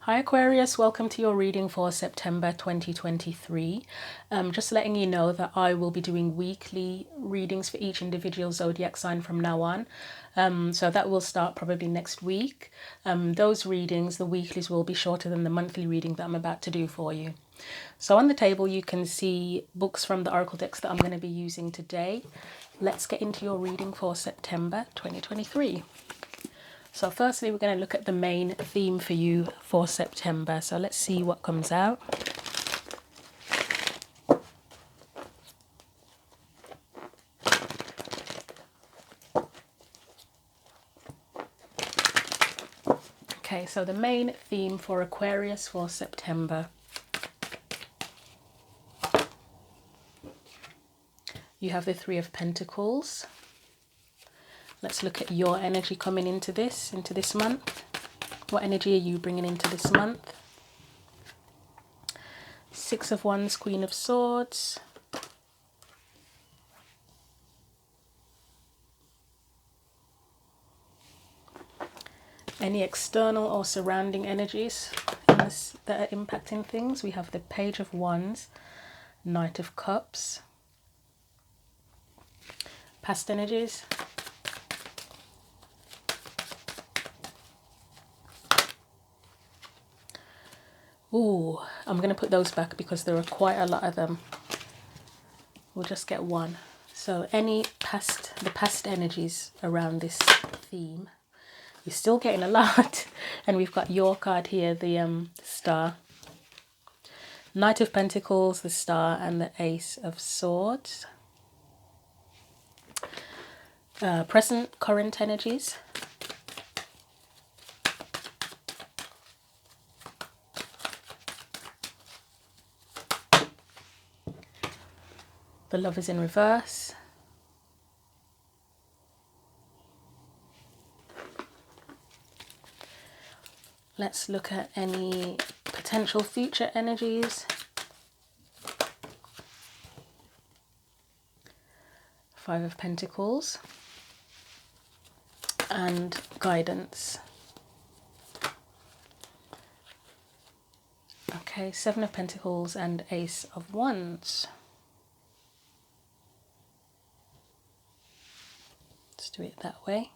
Hi Aquarius, welcome to your reading for September 2023. Just letting you know that I will be doing weekly readings for each individual zodiac sign from now on. So that will start probably next week. Those readings, the weeklies, will be shorter than the monthly reading that I'm about to do for you. So on the table you can see books from the oracle decks that I'm going to be using today. Let's get into your reading for September 2023. So firstly, we're going to look at the main theme for you for September. So let's see what comes out. Okay, so the main theme for Aquarius for September. You have the Three of Pentacles. Let's look at your energy coming into this month. What energy are you bringing into this month? Six of Wands, Queen of Swords. Any external or surrounding energies that are impacting things? We have the Page of Wands, Knight of Cups. Past energies. Ooh, I'm going to put those back because there are quite a lot of them. We'll just get one. So the past energies around this theme. You're still getting a lot. And we've got your card here, the Star. Knight of Pentacles, the Star, and the Ace of Swords. Present, current energies. The Lovers in reverse. Let's look at any potential future energies. Five of Pentacles. And guidance. Okay, Seven of Pentacles and Ace of Wands. Let's do it that way.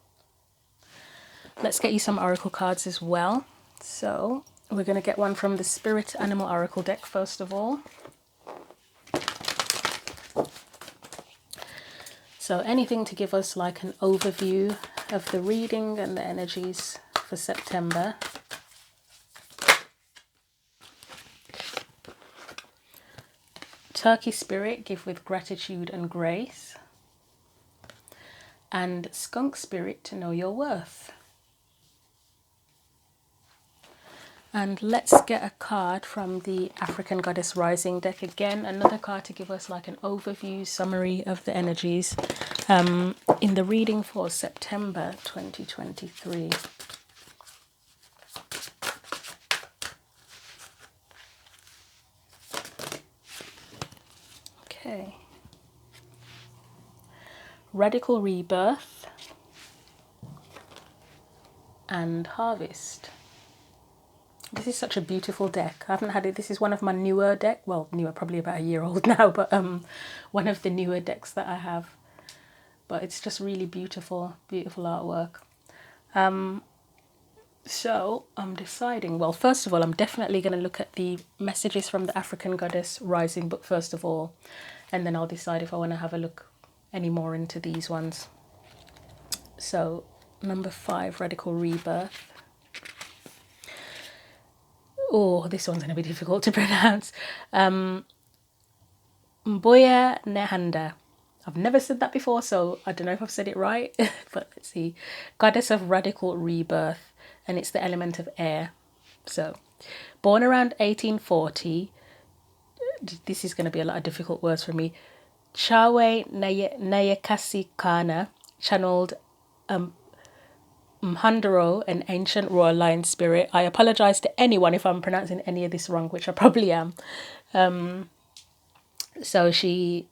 Let's get you some oracle cards as well. So we're going to get one from the Spirit Animal Oracle deck first of all. So anything to give us like an overview of the reading and the energies for September. Turkey Spirit, give with gratitude and grace. And Skunk Spirit, to know your worth. And let's get a card from the African Goddess Rising deck again. Another card to give us like an overview, summary of the energies in the reading for September 2023. Okay. Radical Rebirth and Harvest. This is such a beautiful deck. I haven't had it. This is one of my newer deck. Well, newer, probably about a year old now, but one of the newer decks that I have. But it's just really beautiful, beautiful artwork. So I'm deciding, well, first of all, I'm definitely going to look at the messages from the African Goddess Rising book first of all, and then I'll decide if I want to have a look any more into these ones. So number 5, Radical Rebirth. Oh, this one's going to be difficult to pronounce. Mboya Nehanda. I've never said that before, so I don't know if I've said it right, but let's see. Goddess of Radical Rebirth, and it's the element of air. So, born around 1840, this is going to be a lot of difficult words for me. Chawe Nayakasi Kana channeled Mhandaro, an ancient royal lion spirit. I apologize to anyone if I'm pronouncing any of this wrong, which I probably am. So she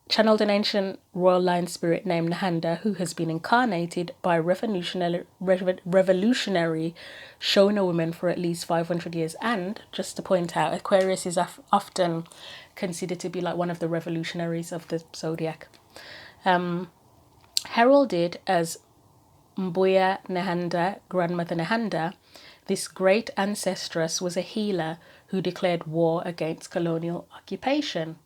channeled an ancient royal lion spirit named Nahanda, who has been incarnated by revolutionary Shona women for at least 500 years. And just to point out, Aquarius is often considered to be like one of the revolutionaries of the zodiac. Heralded as Mbuya Nahanda, Grandmother Nahanda, this great ancestress was a healer who declared war against colonial occupation.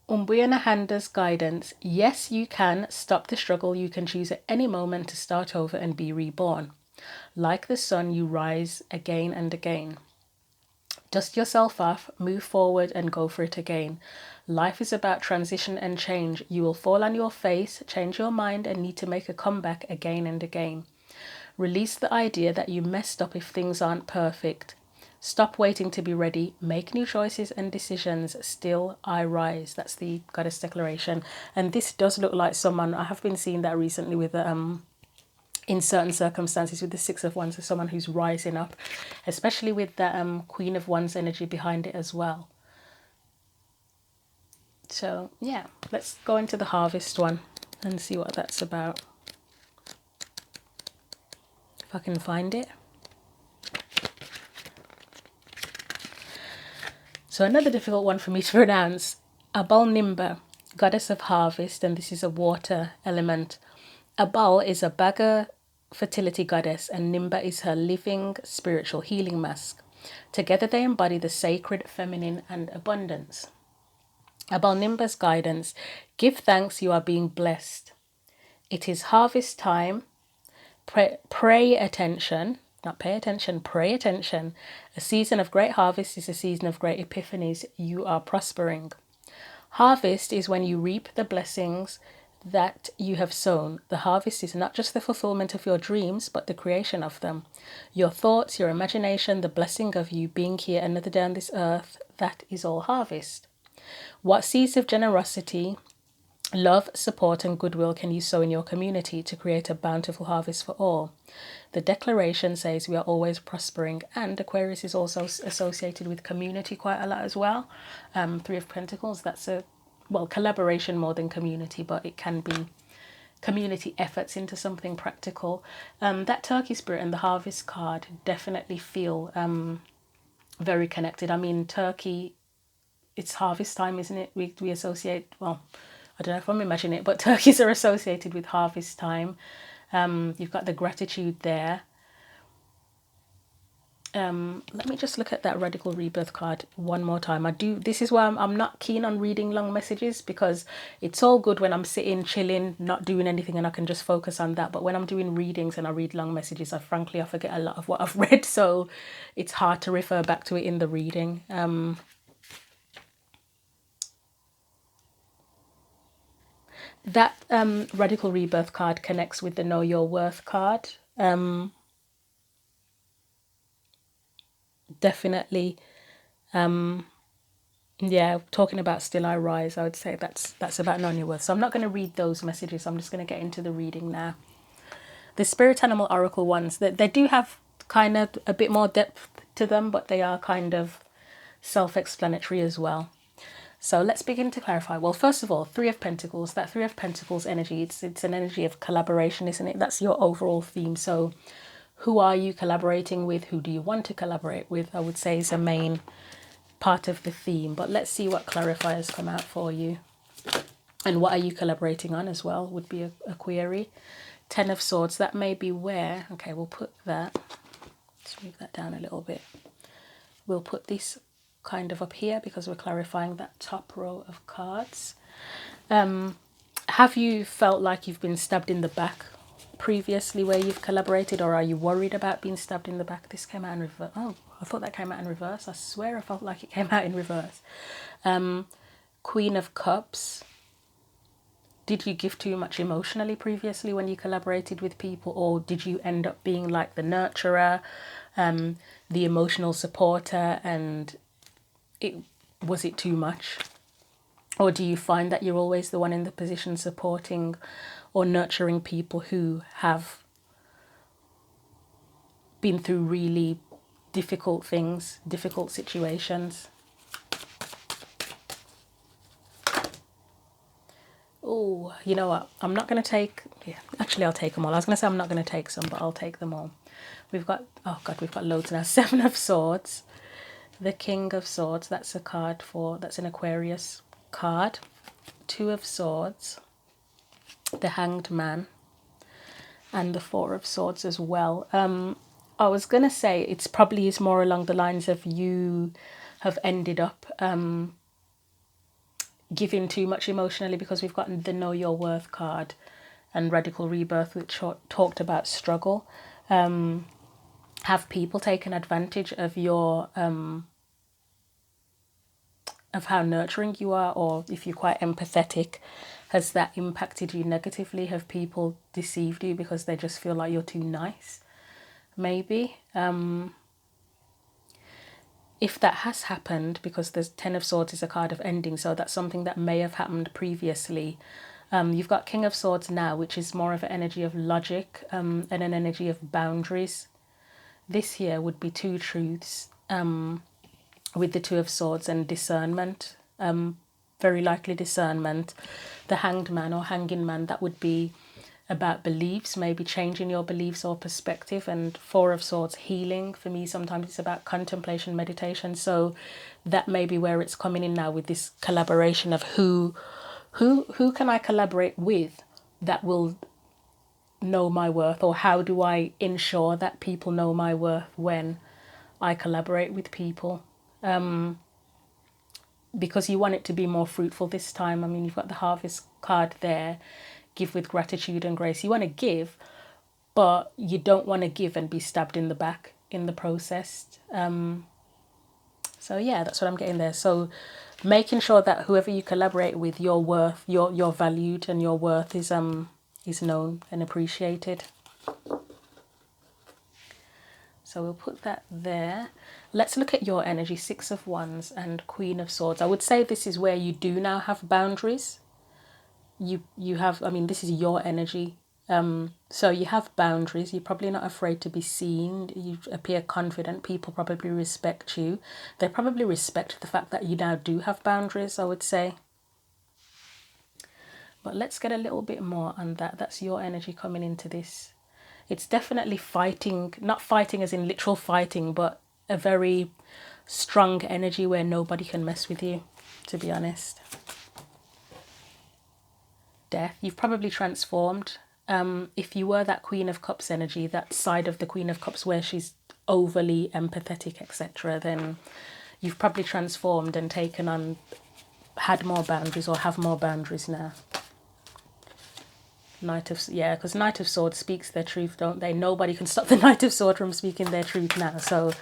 Mbuya Nahanda's guidance: yes, you can stop the struggle. You can choose at any moment to start over and be reborn. Like the sun, you rise again and again. Dust yourself off, move forward, and go for it again. Life is about transition and change. You will fall on your face, change your mind, and need to make a comeback again and again. Release the idea that you messed up if things aren't perfect. Stop waiting to be ready. Make new choices and decisions. Still, I rise. That's the goddess declaration. And this does look like someone, I have been seeing that recently with in certain circumstances with the Six of Wands, as someone who's rising up, especially with the Queen of Wands energy behind it as well. So yeah, let's go into the harvest one and see what that's about. If I can find it. So another difficult one for me to pronounce. Abal Nimba, goddess of harvest, and this is a water element. Abal is a Baga fertility goddess, and Nimba is her living spiritual healing mask. Together they embody the sacred, feminine, and abundance. Abal Nimba's guidance: give thanks, you are being blessed. It is harvest time. Pray attention. Not pay attention, pray attention. A season of great harvest is a season of great epiphanies. You are prospering. Harvest is when you reap the blessings that you have sown. The harvest is not just the fulfillment of your dreams, but the creation of them. Your thoughts, your imagination, the blessing of you being here another day on this earth, that is all harvest. What seeds of generosity, love, support, and goodwill can you sow in your community to create a bountiful harvest for all? The declaration says we are always prospering, and Aquarius is also associated with community quite a lot as well. Three of Pentacles, that's a, well, collaboration more than community, but it can be community efforts into something practical. That Turkey spirit and the harvest card definitely feel very connected. I mean, Turkey, it's harvest time, isn't it? We associate, well, I don't know if I'm imagining it, but turkeys are associated with harvest time. You've got the gratitude there. Let me just look at that radical rebirth card one more time. This is why I'm not keen on reading long messages, because it's all good when I'm sitting, chilling, not doing anything, and I can just focus on that. But when I'm doing readings and I read long messages, I forget a lot of what I've read, so it's hard to refer back to it in the reading. That radical rebirth card connects with the know your worth card. Definitely, yeah, talking about still I rise, I would say that's about knowing your worth. So I'm not going to read those messages. I'm just going to get into the reading now. The spirit animal oracle ones, they do have kind of a bit more depth to them, but they are kind of self-explanatory as well. So let's begin to clarify. Well, first of all, Three of Pentacles, that Three of Pentacles energy, it's an energy of collaboration, isn't it? That's your overall theme. So who are you collaborating with? Who do you want to collaborate with? I would say is a main part of the theme. But let's see what clarifiers come out for you. And what are you collaborating on as well would be a query. Ten of Swords, that may be where, okay, we'll put that, let's move that down a little bit. We'll put this kind of up here because we're clarifying that top row of cards. Have you felt like you've been stabbed in the back previously where you've collaborated, or are you worried about being stabbed in the back? This came out in reverse. Oh, I thought that came out in reverse. I swear I felt like it came out in reverse. Queen of Cups. Did you give too much emotionally previously when you collaborated with people, or did you end up being like the nurturer, the emotional supporter, and was it too much? Or do you find that you're always the one in the position supporting or nurturing people who have been through really difficult things, difficult situations? You know what? I'm not going to take... Yeah, actually, I'll take them all. I was going to say I'm not going to take some, but I'll take them all. We've got... Oh, God, we've got loads now. 7 of Swords. The King of Swords. That's a card for... That's an Aquarius card. 2 of Swords. The Hanged Man. And the 4 of Swords as well. I was going to say it's probably is more along the lines of you have ended up giving too much emotionally, because we've gotten the Know Your Worth card and Radical Rebirth, which talked about struggle. Have people taken advantage of your of how nurturing you are, or if you're quite empathetic, has that impacted you negatively? Have people deceived you because they just feel like you're too nice? Maybe. If that has happened, because there's 10 of Swords is a card of ending, so that's something that may have happened previously. You've got King of Swords now, which is more of an energy of logic and an energy of boundaries. This here would be 2 truths with the 2 of Swords and discernment. Very likely discernment. The Hanged Man or Hanging Man, that would be about beliefs, maybe changing your beliefs or perspective. And 4 of Swords, healing. For me, sometimes it's about contemplation, meditation. So that may be where it's coming in now with this collaboration of who can I collaborate with that will know my worth, or how do I ensure that people know my worth when I collaborate with people. Because you want it to be more fruitful this time. I mean, you've got the Harvest card there. Give with gratitude and grace. You want to give, but you don't want to give and be stabbed in the back in the process. So yeah, that's what I'm getting there. So making sure that whoever you collaborate with, your worth, you're valued, and your worth is known and appreciated. So we'll put that there. Let's look at your energy. 6 of Wands and Queen of Swords. I would say this is where you do now have boundaries. You have, I mean, this is your energy. So you have boundaries. You're probably not afraid to be seen. You appear confident. People probably respect you. They probably respect the fact that you now do have boundaries, I would say. But let's get a little bit more on that. That's your energy coming into this. It's definitely fighting, not fighting as in literal fighting, but a very strong energy where nobody can mess with you, to be honest. Death. You've probably transformed. If you were that Queen of Cups energy, that side of the Queen of Cups where she's overly empathetic, etc., then you've probably transformed and taken on, had more boundaries or have more boundaries now. Because Knight of Swords speaks their truth, don't they? Nobody can stop the Knight of Swords from speaking their truth now. So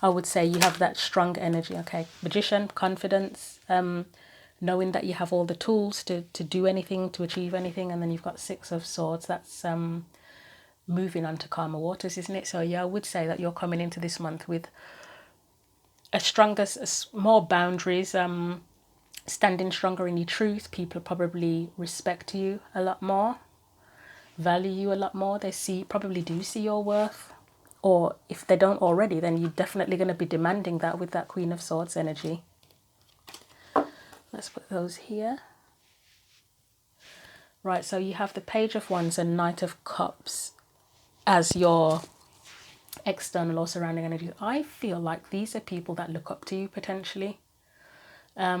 I would say you have that strong energy. Okay, Magician, confidence, knowing that you have all the tools to do anything, to achieve anything. And then you've got 6 of Swords. That's moving on to calmer waters, isn't it? So yeah, I would say that you're coming into this month with more boundaries, standing stronger in your truth. People probably respect you a lot more, value you a lot more. They probably do see your worth, or if they don't already, then you're definitely going to be demanding that with that Queen of Swords energy. Let's put those here. Right, so you have the Page of Wands and Knight of Cups as your external or surrounding energy. I feel like these are people that look up to you potentially. I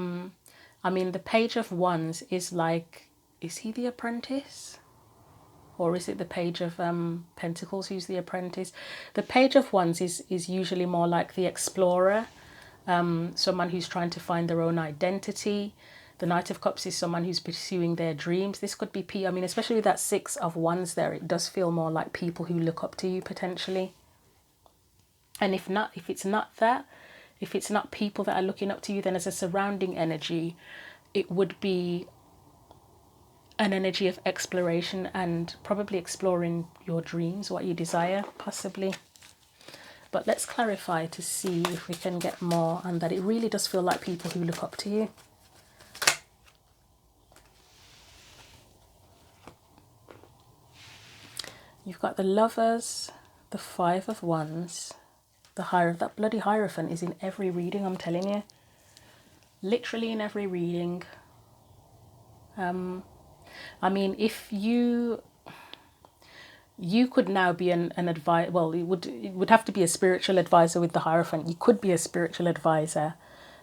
mean, the Page of Wands is like, is he the apprentice? Or is it the Page of Pentacles who's the apprentice? The Page of Wands is usually more like the explorer, someone who's trying to find their own identity. The Knight of Cups is someone who's pursuing their dreams. This could be, I mean, especially with that 6 of Wands there, it does feel more like people who look up to you potentially. And if it's not people that are looking up to you, then as a surrounding energy, it would be an energy of exploration and probably exploring your dreams, what you desire, possibly. But let's clarify to see if we can get more on that. It really does feel like people who look up to you. You've got the Lovers, the 5 of Wands, that bloody Hierophant is in every reading, I'm telling you. Literally in every reading. I mean, if you could now be an advisor. Well, it would have to be a spiritual advisor with the Hierophant. You could be a spiritual advisor,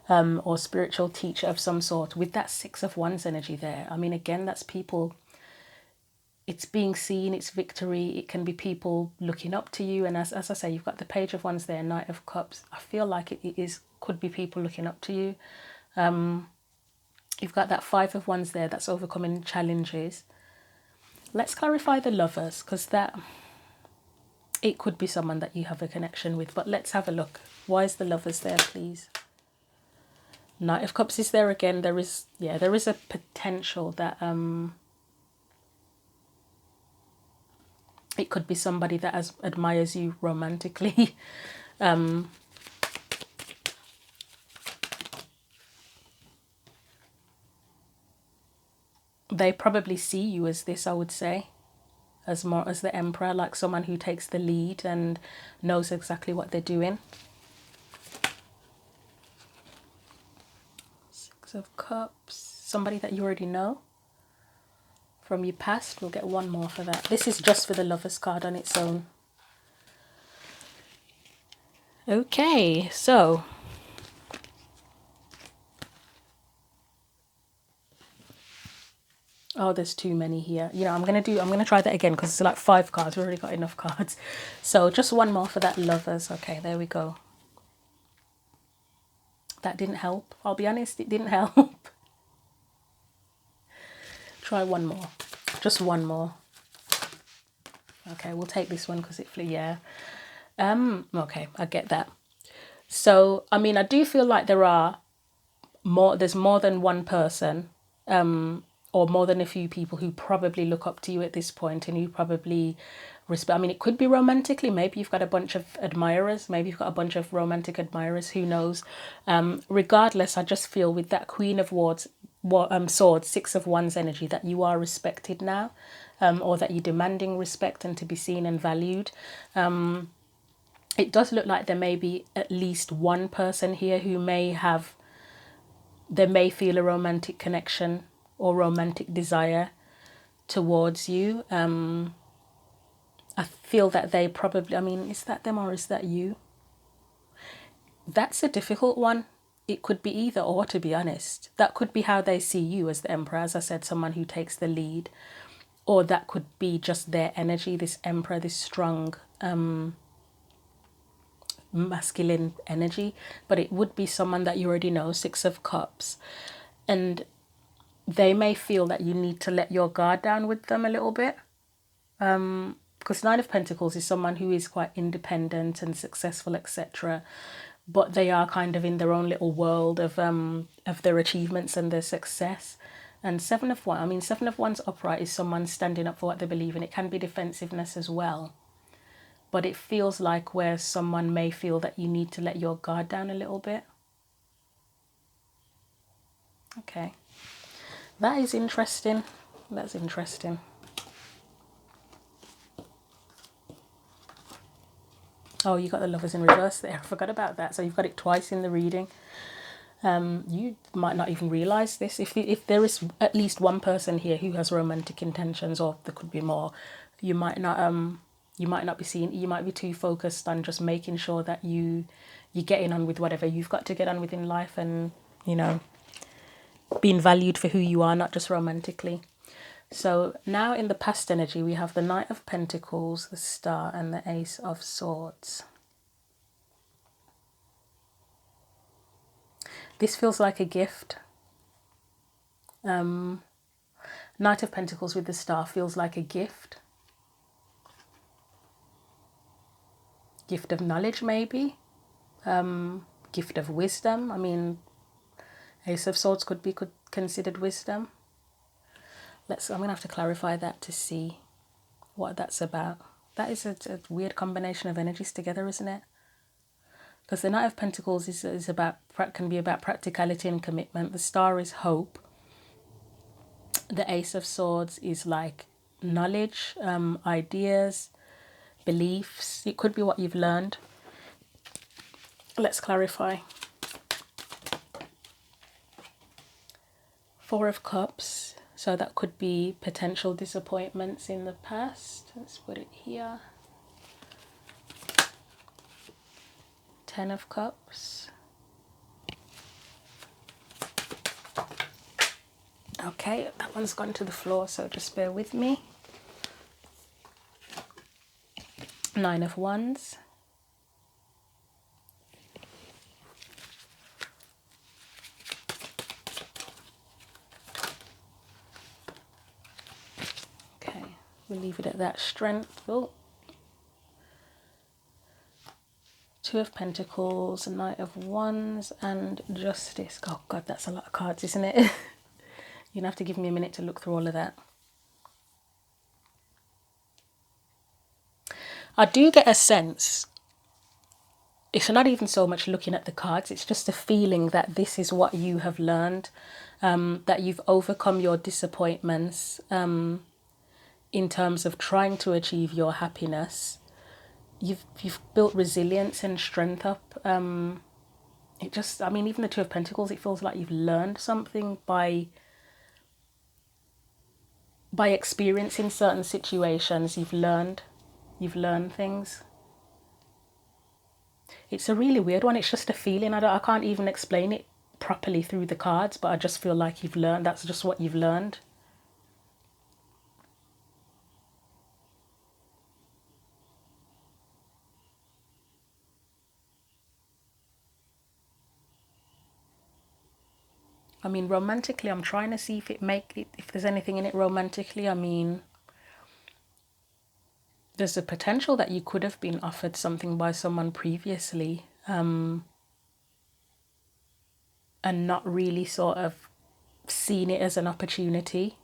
or spiritual teacher of some sort with that Six of Wands energy there. I mean, again, that's people. It's being seen. It's victory. It can be people looking up to you. And as I say, you've got the Page of Wands there, Knight of Cups. I feel like it could be people looking up to you. You've got that Five of Wands there. That's overcoming challenges. Let's clarify the Lovers, because it could be someone that you have a connection with. But let's have a look. Why is the Lovers there, please? Knight of Cups is there again. There is a potential that it could be somebody that admires you romantically. They probably see you as this, I would say, as more as the Emperor, like someone who takes the lead and knows exactly what they're doing. Six of Cups, somebody that you already know from your past. We'll get one more for that. This is just for the Lovers card on its own. Okay, so oh, there's too many here. You know, I'm gonna try that again because it's like 5 cards. We've already got enough cards. So just one more for that Lovers. Okay, there we go. That didn't help. I'll be honest, it didn't help. Try one more. Just one more. Okay, we'll take this one because it flew. Yeah. Okay, I get that. So, I mean, I do feel like there's more than one person, or more than a few people who probably look up to you at this point and who probably respect. I mean, it could be romantically. Maybe you've got a bunch of admirers. Maybe you've got a bunch of romantic admirers. Who knows? Regardless, I just feel with that Queen of Swords, Six of Wands energy, that you are respected now, or that you're demanding respect and to be seen and valued. It does look like there may be at least one person here who may feel a romantic connection or romantic desire towards you. I feel that they probably, I mean, is that them or is that you? That's a difficult one. It could be either or, to be honest. That could be how they see you as the Emperor, as I said, someone who takes the lead. Or that could be just their energy, this Emperor, this strong masculine energy. But it would be someone that you already know, Six of Cups. And they may feel that you need to let your guard down with them a little bit. Because Nine of Pentacles is someone who is quite independent and successful, etc. But they are kind of in their own little world of their achievements and their success. And Seven of Wands upright is someone standing up for what they believe in. It can be defensiveness as well. But it feels like where someone may feel that you need to let your guard down a little bit. Okay. That is interesting. That's interesting. Oh, you got the Lovers in reverse there. I forgot about that. So you've got it twice in the reading. You might not even realise this. If there is at least one person here who has romantic intentions, or there could be more, you might not be seeing. You might be too focused on just making sure that you're getting on with whatever you've got to get on with in life, and being valued for who you are, not just romantically. So now in the past energy, we have the Knight of Pentacles, the Star, and the Ace of Swords. This feels like a gift. Knight of Pentacles with the Star feels like a gift. Gift of knowledge, maybe. Gift of wisdom. I mean, Ace of Swords could be considered wisdom. I'm going to have to clarify that to see what that's about. That is a weird combination of energies together, isn't it? Because the Knight of Pentacles can be about practicality and commitment. The Star is hope. The Ace of Swords is like knowledge, ideas, beliefs. It could be what you've learned. Let's clarify. Four of Cups. So that could be potential disappointments in the past. Let's put it here. 10 of Cups. Okay, that one's gone to the floor, so just bear with me. 9 of Wands. Okay, we'll leave it at that. Strength. Oh. 2 of Pentacles, Knight of Wands, and Justice. Oh God, that's a lot of cards, isn't it? You're gonna have to give me a minute to look through all of that. I do get a sense, it's not even so much looking at the cards, it's just a feeling that this is what you have learned, that you've overcome your disappointments in terms of trying to achieve your happiness. You've built resilience and strength up. It just, I mean, even the 2 of Pentacles, it feels like you've learned something by experiencing certain situations. You've learned things. It's a really weird one. It's just a feeling. I can't even explain it properly through the cards, but I just feel like you've learned. That's just what you've learned. I mean, romantically, I'm trying to see if there's anything in it romantically. I mean, there's a potential that you could have been offered something by someone previously, and not really sort of seen it as an opportunity.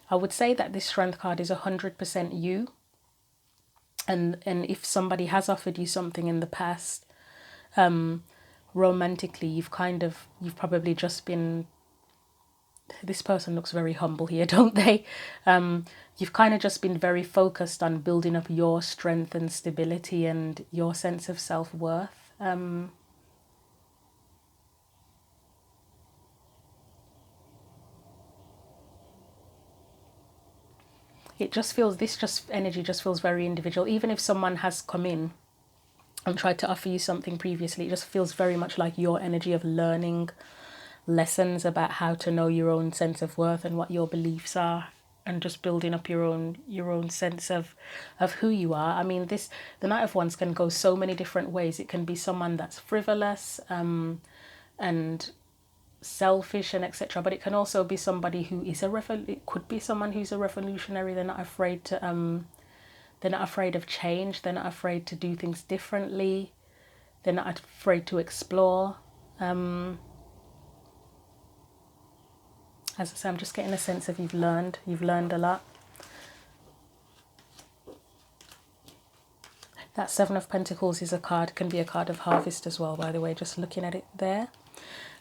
I would say that this Strength card is 100% you. And if somebody has offered you something in the past, romantically, you've probably just been, this person looks very humble here, don't they? You've kind of just been very focused on building up your strength and stability and your sense of self-worth. This energy just feels very individual. Even if someone has come in and tried to offer you something previously, it just feels very much like your energy of learning lessons about how to know your own sense of worth and what your beliefs are, and just building up your own sense of who you are. I mean, the Knight of Wands can go so many different ways. It can be someone that's frivolous and selfish and etc., but it can also be somebody who is it could be someone who's a revolutionary. They're not afraid of change. They're not afraid to do things differently. They're not afraid to explore. As I say, I'm just getting a sense of you've learned a lot. That 7 of Pentacles can be a card of harvest as well, by the way, just looking at it there.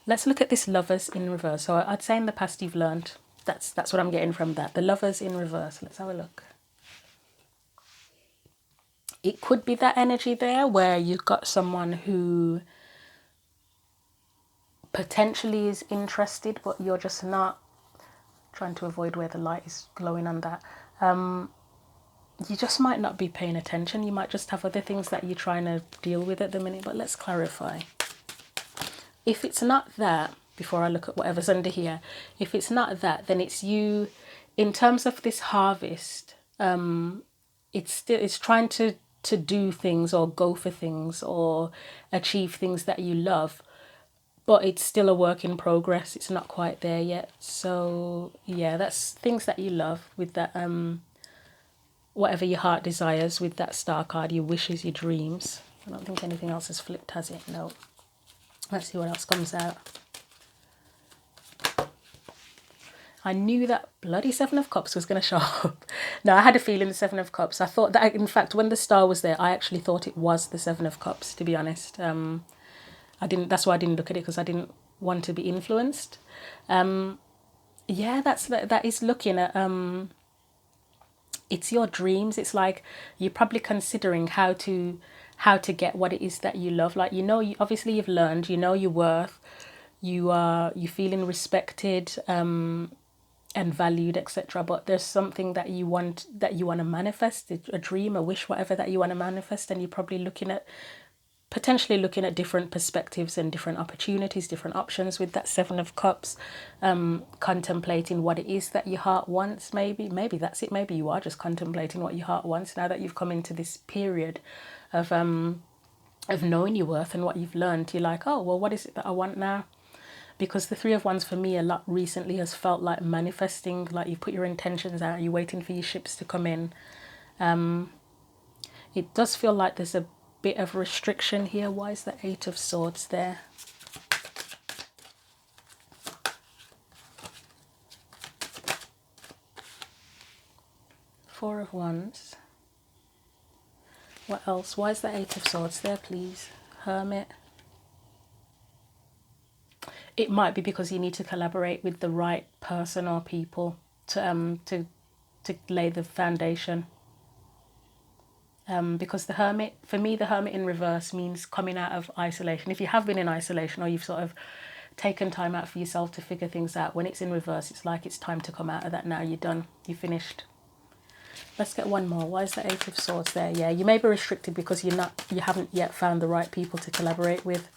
Let's look at this Lovers in reverse. So I'd say in the past you've learned. That's what I'm getting from that. The Lovers in reverse. Let's have a look. It could be that energy there where you've got someone who potentially is interested, but you're just not, trying to avoid where the light is glowing on that. You just might not be paying attention. You might just have other things that you're trying to deal with at the minute. But let's clarify. If it's not that, before I look at whatever's under here, if it's not that, then it's you. In terms of this harvest, it's trying to do things or go for things or achieve things that you love, but it's still a work in progress. It's not quite there yet. So yeah, that's things that you love with that, whatever your heart desires with that Star card, your wishes, your dreams. I don't think anything else has flipped, has it? No. Let's see what else comes out. I knew that bloody 7 of Cups was going to show up. No, I had a feeling the 7 of Cups. I thought that, in fact, when the star was there, I actually thought it was the 7 of Cups, to be honest. That's why I didn't look at it, because I didn't want to be influenced. Yeah, that is looking at, it's your dreams. It's like you're probably considering how to get what it is that you love. Like, obviously you've learned, you know your worth. you feeling respected, and valued, etc. But there's something that you want to manifest, a dream, a wish, whatever that you want to manifest, and you're probably potentially looking at different perspectives and different opportunities, different options with that Seven of Cups, contemplating what it is that your heart wants. Maybe that's it. Maybe you are just contemplating what your heart wants now that you've come into this period of knowing your worth and what you've learned. You're like, oh well, what is it that I want now? Because the Three of Wands for me a lot recently has felt like manifesting, like you put your intentions out, you're waiting for your ships to come in. It does feel like there's a bit of restriction here. Why is the Eight of Swords there? Four of Wands. What else? Why is the Eight of Swords there, please? Hermit. It might be because you need to collaborate with the right person or people to lay the foundation. Because the Hermit, for me, the Hermit in reverse means coming out of isolation. If you have been in isolation or you've sort of taken time out for yourself to figure things out, when it's in reverse, it's like it's time to come out of that now. You're done. You're finished. Let's get one more. Why is the Eight of Swords there? Yeah, you may be restricted because you haven't yet found the right people to collaborate with.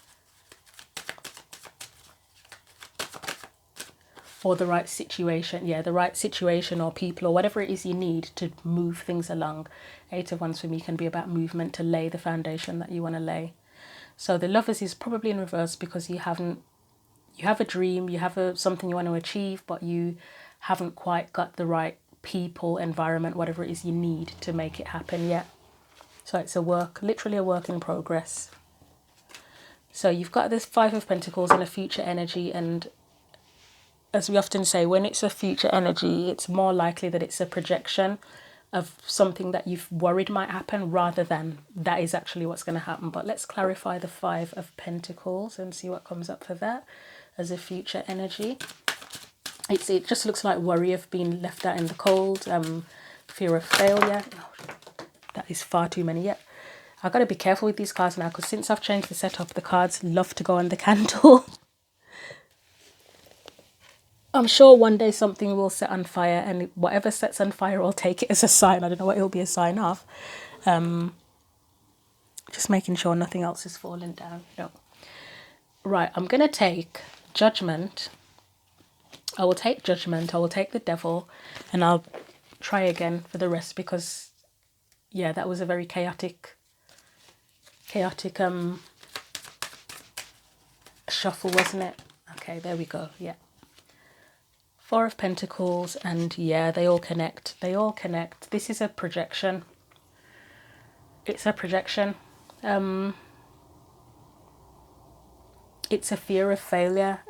Or the right situation. Yeah, the right situation or people or whatever it is you need to move things along. Eight of Wands for me can be about movement to lay the foundation that you want to lay. So the Lovers is probably in reverse because you have a dream, you have something you want to achieve, but you haven't quite got the right people, environment, whatever it is you need to make it happen yet. So it's literally a work in progress. So you've got this Five of Pentacles and a future energy, and as we often say, when it's a future energy, it's more likely that it's a projection of something that you've worried might happen rather than that is actually what's going to happen. But let's clarify the Five of Pentacles and see what comes up for that as a future energy. It just looks like worry of being left out in the cold, fear of failure. Oh, that is far too many. Yep. I've got to be careful with these cards now because since I've changed the setup, the cards love to go on the candle. I'm sure one day something will set on fire, and whatever sets on fire, I'll take it as a sign. I don't know what it'll be a sign of. Just making sure nothing else is falling down. No. Right, I'm going to take Judgment. I will take Judgment. I will take the Devil, and I'll try again for the rest because, yeah, that was a very chaotic shuffle, wasn't it? Okay, there we go. Yeah. Four of Pentacles, and yeah, they all connect. They all connect. This is a projection. It's a projection. It's a fear of failure.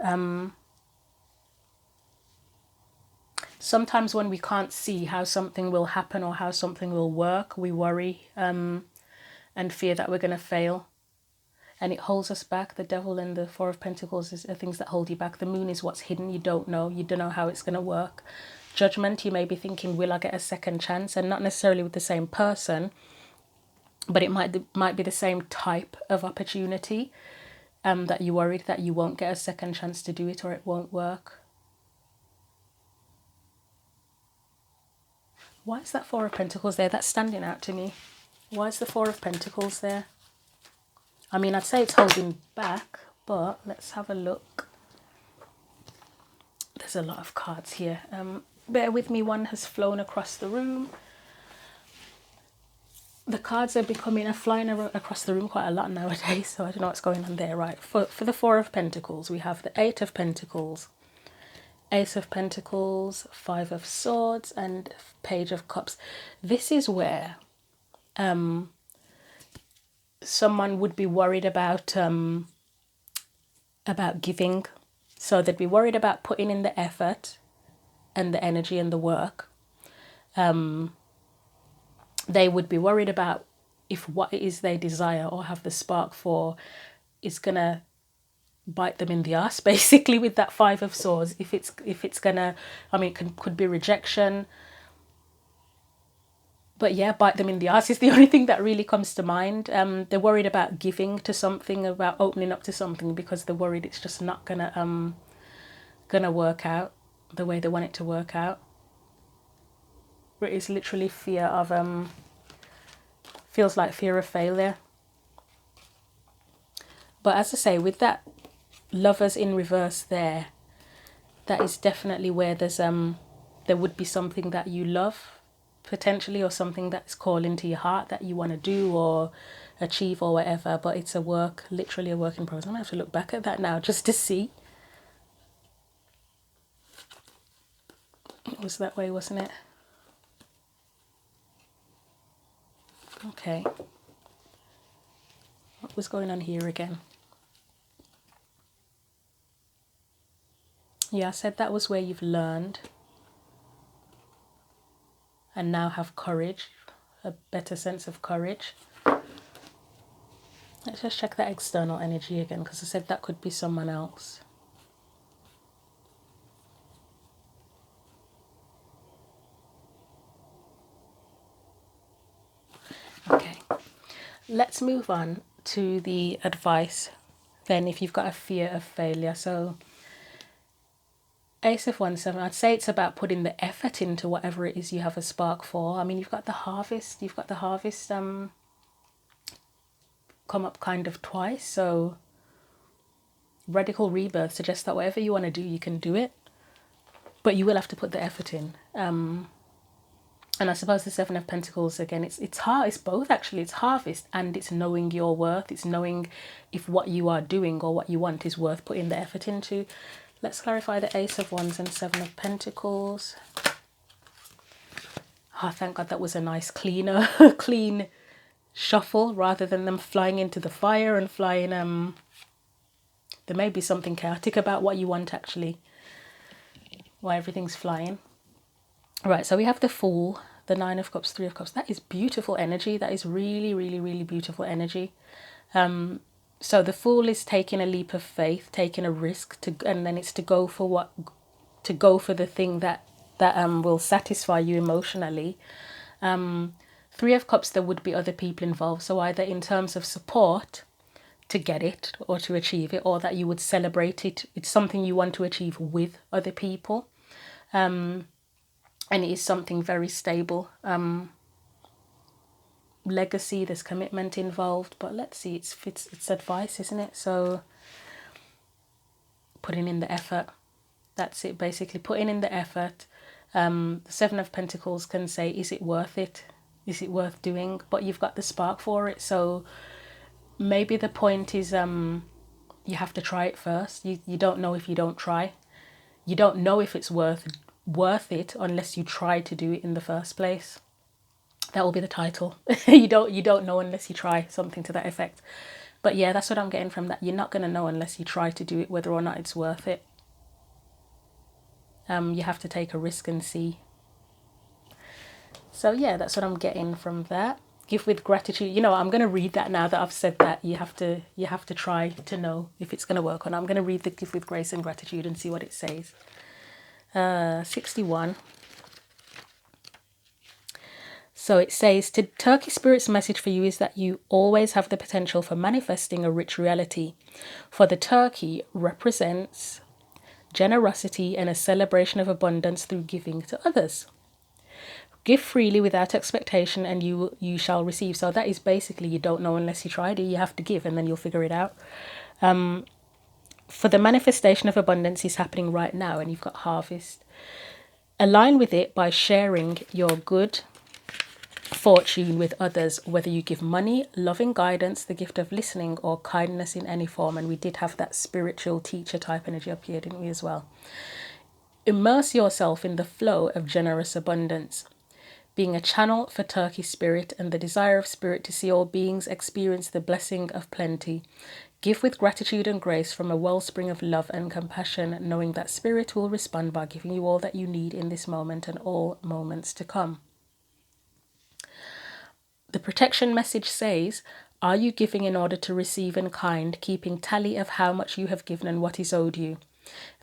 Sometimes when we can't see how something will happen or how something will work, we worry and fear that we're going to fail. And it holds us back. The Devil and the Four of Pentacles are things that hold you back. The Moon is what's hidden. You don't know. You don't know how it's going to work. Judgment, you may be thinking, will I get a second chance? And not necessarily with the same person, but it might be the same type of opportunity that you're worried that you won't get a second chance to do it or it won't work. Why is that Four of Pentacles there? That's standing out to me. Why is the Four of Pentacles there? I mean, I'd say it's holding back, but let's have a look. There's a lot of cards here. Bear with me, one has flown across the room. The cards are flying across the room quite a lot nowadays, so I don't know what's going on there. Right, for the Four of Pentacles, we have the Eight of Pentacles, Ace of Pentacles, Five of Swords, and Page of Cups. This is where someone would be worried about giving. So they'd be worried about putting in the effort and the energy and the work. They would be worried about if what it is they desire or have the spark for is gonna bite them in the ass, basically, with that Five of Swords. If it's gonna, I mean, it could be rejection. But yeah, bite them in the ass is the only thing that really comes to mind. They're worried about giving to something, about opening up to something, because they're worried it's just not gonna work out the way they want it to work out. It is literally fear of feels like fear of failure. But as I say, with that Lovers in reverse there, that is definitely where there would be something that you love potentially, or something that's calling to your heart that you want to do or achieve or whatever, but it's literally a work in progress. I'm gonna have to look back at that now just to see. It was that way, wasn't it? Okay. What was going on here again? Yeah, I said that was where you've learned and now have courage, a better sense of courage. Let's just check that external energy again, because I said that could be someone else. Okay, let's move on to the advice then if you've got a fear of failure. So Ace of Wands 7, I'd say it's about putting the effort into whatever it is you have a spark for. I mean, you've got the harvest come up kind of twice, so radical rebirth suggests that whatever you want to do, you can do it, but you will have to put the effort in. And I suppose the Seven of Pentacles, again, it's hard. It's both, actually. It's harvest and it's knowing your worth. It's knowing if what you are doing or what you want is worth putting the effort into. Let's clarify the Ace of Wands and Seven of Pentacles. Oh, thank God that was a nice cleaner, clean shuffle rather than them flying into the fire and flying. There may be something chaotic about what you want, actually, why everything's flying. Right, so we have the Fool, the Nine of Cups, Three of Cups. That is beautiful energy. That is really, really, really beautiful energy. So the Fool is taking a leap of faith, taking a risk, and then it's to go for the thing that will satisfy you emotionally. Three of Cups, there would be other people involved. So either in terms of support to get it or to achieve it, or that you would celebrate it. It's something you want to achieve with other people. And it is something very stable. Legacy, there's commitment involved, but let's see, it's advice, isn't it? So putting in the effort, that's it, basically, putting in the effort. The Seven of Pentacles can say, is it worth it? Is it worth doing? But you've got the spark for it, so maybe the point is you have to try it first. You don't know if you don't try. You don't know if it's worth it unless you try to do it in the first place. That will be the title. you don't know unless you try, something to that effect. But yeah, that's what I'm getting from that. You're not going to know unless you try to do it, whether or not it's worth it. You have to take a risk and see. So yeah, that's what I'm getting from that. Give with gratitude. You know, I'm going to read that now that I've said that. You have to try to know if it's going to work or not. I'm going to read the Give with grace and gratitude and see what it says. 61. So it says, to Turkey Spirit's message for you is that you always have the potential for manifesting a rich reality. For the turkey represents generosity and a celebration of abundance through giving to others. Give freely without expectation and you shall receive. So that is basically, you don't know unless you try it. You have to give and then you'll figure it out. For the manifestation of abundance is happening right now, and you've got harvest. Align with it by sharing your good fortune with others, whether you give money, loving guidance, the gift of listening, or kindness in any form. And we did have that spiritual teacher type energy up here, didn't we, as well? Immerse yourself in the flow of generous abundance, being a channel for Turkey Spirit and the desire of Spirit to see all beings experience the blessing of plenty. Give with gratitude and grace from a wellspring of love and compassion, knowing that Spirit will respond by giving you all that you need in this moment and all moments to come. The protection message says, are you giving in order to receive in kind, keeping tally of how much you have given and what is owed you?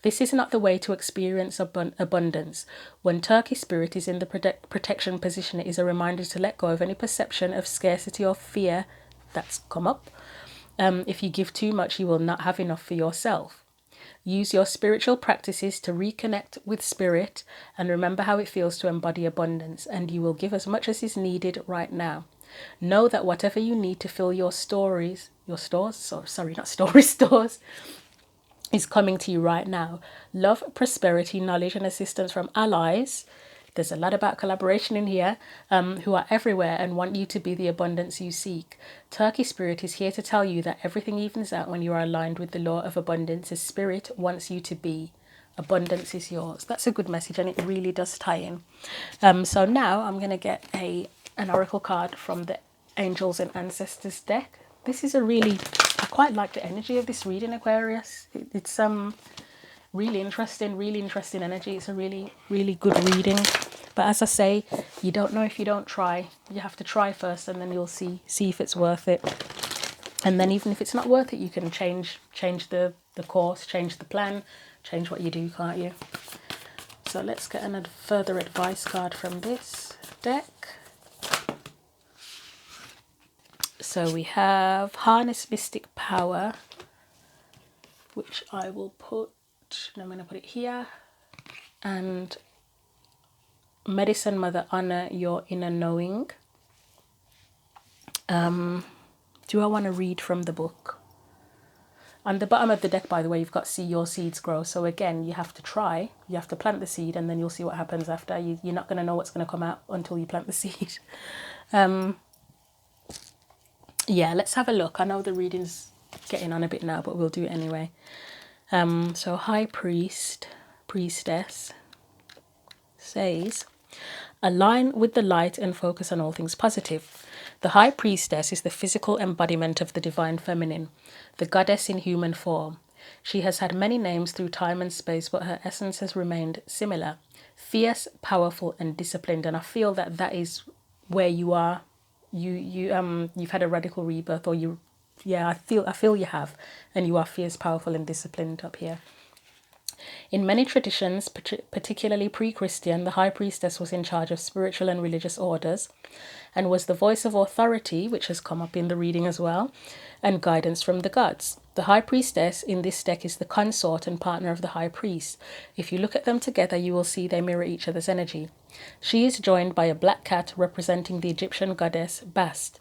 This is not the way to experience abundance. When Turkey spirit is in the protection position, it is a reminder to let go of any perception of scarcity or fear that's come up. If you give too much, you will not have enough for yourself. Use your spiritual practices to reconnect with spirit and remember how it feels to embody abundance, and you will give as much as is needed right now. Know that whatever you need to fill your stores, is coming to you right now. Love, prosperity, knowledge, and assistance from allies. There's a lot about collaboration in here, who are everywhere and want you to be the abundance you seek. Turkey spirit is here to tell you that everything evens out when you are aligned with the law of abundance as spirit wants you to be. Abundance is yours. That's a good message, and it really does tie in. So now I'm going to get an oracle card from the Angels and Ancestors deck. This is I quite like the energy of this reading, Aquarius. It's really interesting energy. It's a really, really good reading. But as I say, you don't know if you don't try. You have to try first, and then you'll see if it's worth it. And then even if it's not worth it, you can change the course, change the plan, change what you do, can't you? So let's get a further advice card from this deck. So we have Harness Mystic Power, which I will put, I'm going to put it here, and Medicine Mother, Honor Your Inner Knowing. Do I want to read from the book? On the bottom of the deck, by the way, you've got See Your Seeds Grow. So again, you have to try, you have to plant the seed, and then you'll see what happens after. You're not going to know what's going to come out until you plant the seed. Yeah, let's have a look. I know the reading's getting on a bit now, but we'll do it anyway. So High Priestess says, align with the light and focus on all things positive. The High Priestess is the physical embodiment of the divine feminine, the goddess in human form. She has had many names through time and space, but her essence has remained similar: fierce, powerful, and disciplined. And I feel that is where you are. You've had a radical rebirth, or I feel you have, and you are fierce, powerful, and disciplined up here. In many traditions, particularly pre-Christian, the High Priestess was in charge of spiritual and religious orders and was the voice of authority, which has come up in the reading as well, and guidance from the gods. The High Priestess in this deck is the consort and partner of the High Priest. If you look at them together, you will see they mirror each other's energy. She is joined by a black cat representing the Egyptian goddess Bast.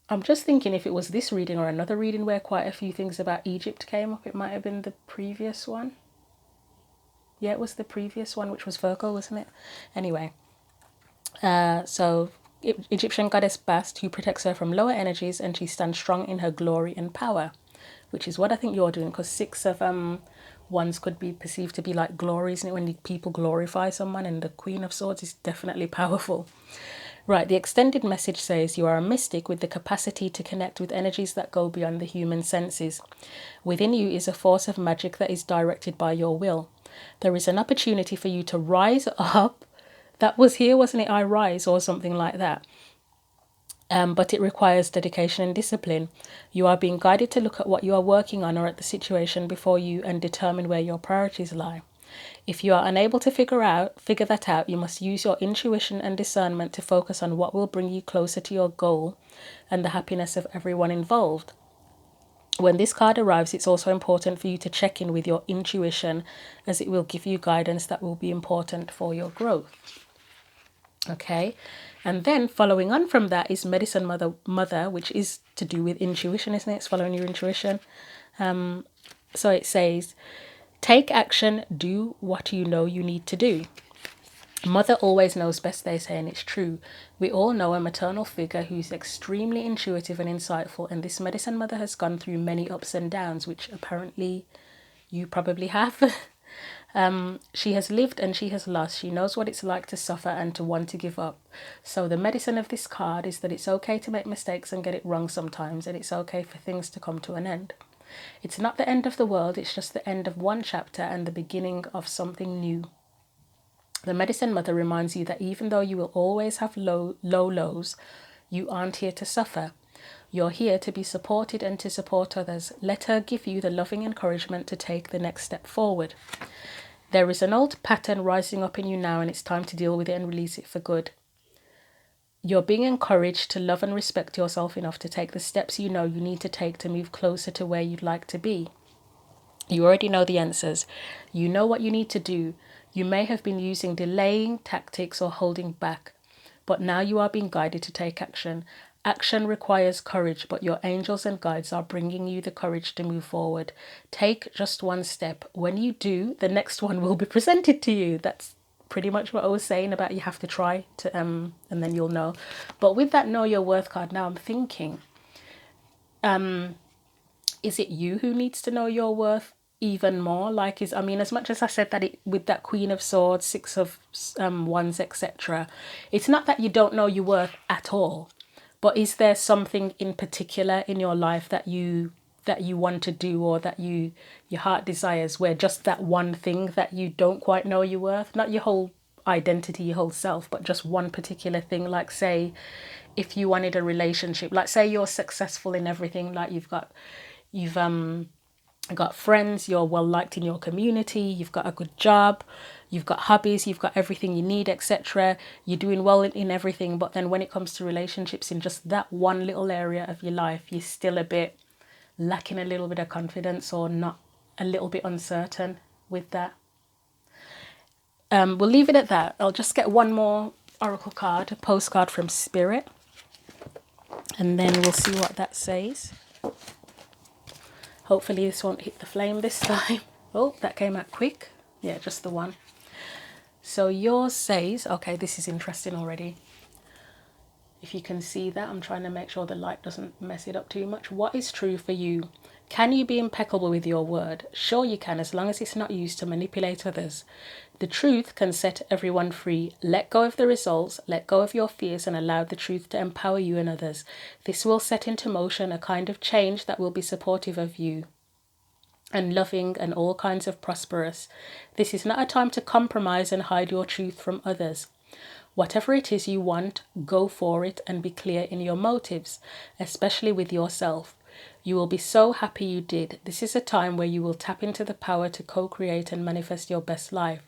I'm just thinking if it was this reading or another reading where quite a few things about Egypt came up, it might have been the previous one. Yeah, it was the previous one, which was Virgo, wasn't it? Anyway, so Egyptian goddess Bast, who protects her from lower energies, and she stands strong in her glory and power, which is what I think you're doing, because 6 of Wands could be perceived to be like glory, isn't it? When people glorify someone, and the Queen of Swords is definitely powerful. Right, the extended message says you are a mystic with the capacity to connect with energies that go beyond the human senses. Within you is a force of magic that is directed by your will. There is an opportunity for you to rise up. That was here, wasn't it? I rise, or something like that. But it requires dedication and discipline. You are being guided to look at what you are working on or at the situation before you and determine where your priorities lie. If you are unable to figure that out, you must use your intuition and discernment to focus on what will bring you closer to your goal and the happiness of everyone involved. When this card arrives, it's also important for you to check in with your intuition, as it will give you guidance that will be important for your growth. Okay, and then following on from that is Medicine Mother, which is to do with intuition, isn't it? It's following your intuition. So it says, take action, do what you know you need to do. Mother always knows best, they say, and it's true. We all know a maternal figure who's extremely intuitive and insightful, and this Medicine Mother has gone through many ups and downs, which apparently you probably have. She has lived and she has lost. She knows what it's like to suffer and to want to give up. So the medicine of this card is that it's okay to make mistakes and get it wrong sometimes, and it's okay for things to come to an end. It's not the end of the world, it's just the end of one chapter and the beginning of something new. The Medicine Mother reminds you that even though you will always have low lows, you aren't here to suffer. You're here to be supported and to support others. Let her give you the loving encouragement to take the next step forward. There is an old pattern rising up in you now, and it's time to deal with it and release it for good. You're being encouraged to love and respect yourself enough to take the steps you know you need to take to move closer to where you'd like to be. You already know the answers. You know what you need to do. You may have been using delaying tactics or holding back, but now you are being guided to take action. Action requires courage, but your angels and guides are bringing you the courage to move forward. Take just one step. When you do, the next one will be presented to you. That's pretty much what I was saying about you have to try to and then you'll know. But with that know your worth card, now I'm thinking, is it you who needs to know your worth even more? Like, I mean, as much as I said that it with that Queen of Swords, Six of Wands, etc., it's not that you don't know your worth at all, but is there something in particular in your life that you want to do, or that your heart desires, where just that one thing that you don't quite know your worth, not your whole identity, your whole self, but just one particular thing? Like, say if you wanted a relationship, like say you're successful in everything, like you've got friends, you're well liked in your community, you've got a good job, you've got hobbies, you've got everything you need, etc. You're doing well in everything, but then when it comes to relationships, in just that one little area of your life, you're still a bit lacking a little bit of confidence, or not, a little bit uncertain with that. We'll leave it at that. I'll just get one more oracle card, a postcard from Spirit, and then we'll see what that says. Hopefully this won't hit the flame this time. Oh, that came out quick. Yeah, just the one. So yours says, okay, this is interesting already. If you can see that, I'm trying to make sure the light doesn't mess it up too much. What is true for you? Can you be impeccable with your word? Sure you can, as long as it's not used to manipulate others. The truth can set everyone free. Let go of the results, let go of your fears, and allow the truth to empower you and others. This will set into motion a kind of change that will be supportive of you and loving and all kinds of prosperous. This is not a time to compromise and hide your truth from others. Whatever it is you want, go for it and be clear in your motives, especially with yourself. You will be so happy you did. This is a time where you will tap into the power to co-create and manifest your best life.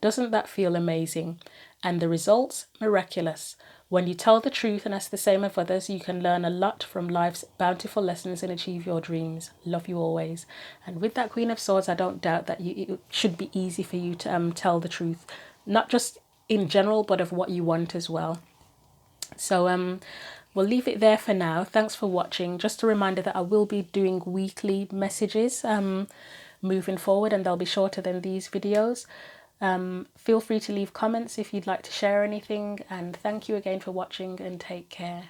Doesn't that feel amazing? And the results? Miraculous. When you tell the truth and ask the same of others, you can learn a lot from life's bountiful lessons and achieve your dreams. Love you always. And with that Queen of Swords, I don't doubt that it should be easy for you to tell the truth, not just in general, but of what you want as well. So we'll leave it there for now. Thanks for watching. Just a reminder that I will be doing weekly messages moving forward, and they'll be shorter than these videos. Feel free to leave comments if you'd like to share anything, and thank you again for watching, and take care.